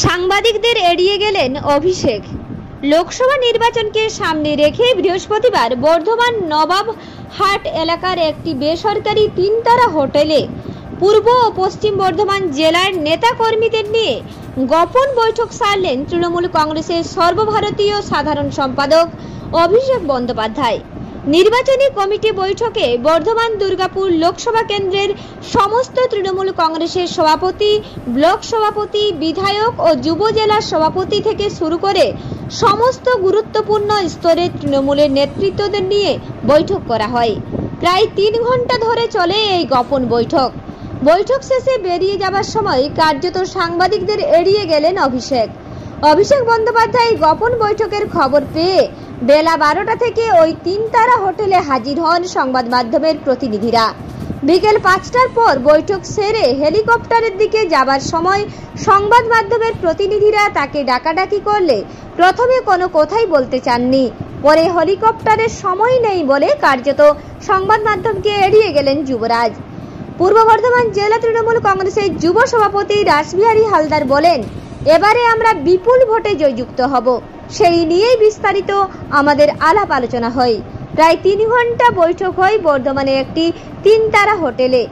সাংবাদিকদের এড়িয়ে গেলেন অভিষেক। লোকসভা নির্বাচনকে সামনে রেখে বৃহস্পতিবার বর্ধমান নবাবহাট এলাকার একটি বেসরকারি তিনতারা হোটেলে পূর্ব ও পশ্চিম বর্ধমান জেলার নেতাকর্মীদের নিয়ে গোপন বৈঠক সারলেন তৃণমূল কংগ্রেসের সর্বভারতীয় সাধারণ সম্পাদক অভিষেক বন্দ্যোপাধ্যায়। নির্বাচনী কমিটি বৈঠকে বর্ধমান দুর্গাপুর লোকসভা কেন্দ্রের সমস্ত তৃণমূল কংগ্রেসের সভাপতি, ব্লক সভাপতি, বিধায়ক ও যুব জেলার সভাপতি থেকে শুরু করে সমস্ত গুরুত্বপূর্ণ স্তরের তৃণমূলের নেতৃত্বদের নিয়ে বৈঠক করা হয়। প্রায় 3 ঘন্টা ধরে চলে এই গোপন বৈঠক। বৈঠক শেষে বেরিয়ে যাবার সময় কার্যত সাংবাদিকদের এড়িয়ে গেলেন অভিষেক বন্দ্যোপাধ্যায়। গোপন বৈঠকের খবর পেয়ে বেলা 12টা থেকে ওই তিনতারা হোটেলে হাজির হন সংবাদ মাধ্যমের প্রতিনিধিরা। বিকেল 5টার পর বৈঠক সেরে হেলিকপ্টারের দিকে যাবার সময় সংবাদ মাধ্যমের প্রতিনিধিরা তাকে ডাকাডাকি করলে প্রথমে কোনো কথাই বলতে চাননি। পরে হেলিকপ্টারের সময় নেই বলে কার্যত সংবাদ মাধ্যমকে এড়িয়ে গেলেন যুবরাজ। পূর্ব বর্ধমান জেলা তৃণমূল কংগ্রেসের যুব সভাপতি রাসবিহারী হালদার বলেন, এবারে আমরা বিপুল ভোটে জয়যুক্ত হব। সেই নিয়েই বিস্তারিত আমাদের আলাপ আলোচনা হয়। প্রায় 3 ঘন্টা বৈঠক হয় বর্ধমানে একটি তিনতারা হোটেলে।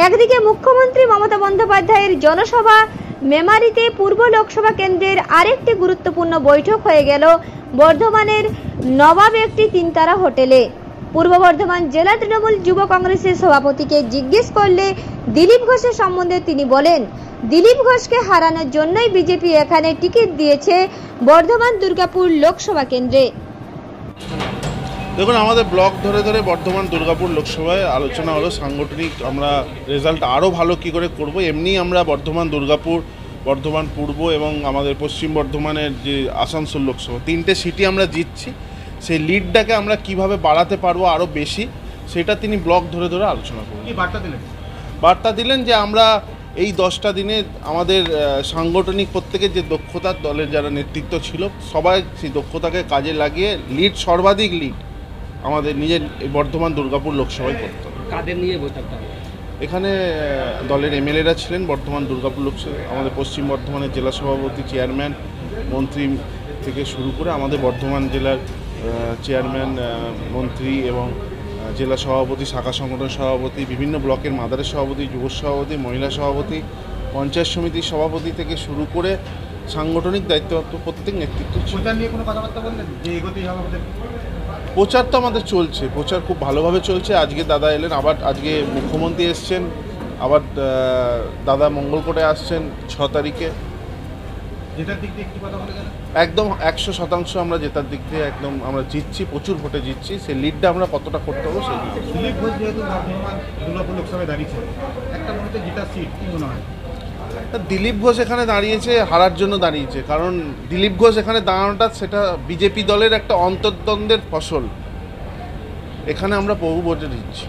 একদিকে মুখ্যমন্ত্রী মমতা বন্দ্যোপাধ্যায়ের জনসভা মেমারিতে পূর্ব লোকসভা কেন্দ্রের আরেকটি গুরুত্বপূর্ণ বৈঠক হয়ে গেল বর্ধমানের নবাব একটি তিনতারা হোটেলে। পূর্ব বর্ধমান জেলা তৃণমূল যুব কংগ্রেসের সভাপতিকে জিজ্ঞেস করলে দিলীপ ঘোষের সম্বন্ধে তিনি বলেন, দিলীপ ঘোষকে হারানোর জন্যই বিজেপি এখানে টিকিট দিয়েছে বর্ধমান দুর্গাপুর লোকসভা কেন্দ্রে। দেখুন, আমাদের ব্লক ধরে ধরে বর্ধমান দুর্গাপুর লোকসভায় আলোচনা হলো সাংগঠনিক আমরা রেজাল্ট আরও ভালো কী করে করব। এমনি আমরা বর্ধমান দুর্গাপুর, বর্ধমান পূর্ব এবং আমাদের পশ্চিম বর্ধমানের যে আসানসোল লোকসভা 3টে সিটি আমরা জিতছি। সেই লিডটাকে আমরা কিভাবে বাড়াতে পারবো আরও বেশি, সেটা তিনি ব্লক ধরে ধরে আলোচনা করবেন। কি বার্তা দিলেন যে আমরা এই 10টা দিনে আমাদের সাংগঠনিক প্রত্যেকের যে দক্ষতা, দলের যারা নেতৃত্ব ছিল সবাই সেই দক্ষতাকে কাজে লাগিয়ে সর্বাধিক লিড আমাদের নিজের বর্ধমান দুর্গাপুর লোকসভায় করতে হবে। কাদের নিয়ে বৈঠকটা? এখানে দলের এমএলএরা ছিলেন বর্ধমান দুর্গাপুর লোকসভা, আমাদের পশ্চিম বর্ধমানের জেলা সভাপতি, চেয়ারম্যান, মন্ত্রী থেকে শুরু করে আমাদের বর্ধমান জেলার চেয়ারম্যান, মন্ত্রী এবং জেলা সভাপতি, শাখা সংগঠন সভাপতি, বিভিন্ন ব্লকের মাদারের সভাপতি, যুব সভাপতি, মহিলা সভাপতি, পঞ্চায়েত সমিতির সভাপতি থেকে শুরু করে সাংগঠনিক দায়িত্বপ্রাপ্ত প্রত্যেক নেতৃত্ব। প্রচার নিয়ে কোনো কথাবার্তা বললেন যে এগোতেই হবে আমাদের? প্রচার তো আমাদের চলছে, প্রচার খুব ভালোভাবে চলছে। আজকে দাদা এলেন, আবার আজকে মুখ্যমন্ত্রী এসছেন, আবার দাদা মঙ্গলকোটে আসছেন 6 তারিখে। জেতার দিক দিয়ে একটু কথা বলে গেলেন? একদম 100% আমরা জেতার দিক দিয়ে একদম আমরা জিতছি, প্রচুর ভোটে জিতছি। সেই লিডটা আমরা কতটা করতে পারবো সেই দিলীপ ঘোষ যেহেতু বর্ধমান দুর্গাপুর লোকসভায় দাঁড়িয়েছে, একটা মনে হচ্ছে জেতার সিট, কি মনে হয়? দিলীপ ঘোষ এখানে দাঁড়িয়েছে হারার জন্য দাঁড়িয়েছে, কারণ দিলীপ ঘোষ এখানে দাঁড়ানোটা সেটা বিজেপি দলের একটা অন্তর্দ্বন্দ্বের ফসল। এখানে আমরা বহু ভোটে জিতছি।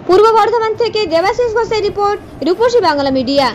পূর্ব বর্ধমান থেকে দেবাশিস ঘোষের রিপোর্ট, রূপসী বাংলা মিডিয়া।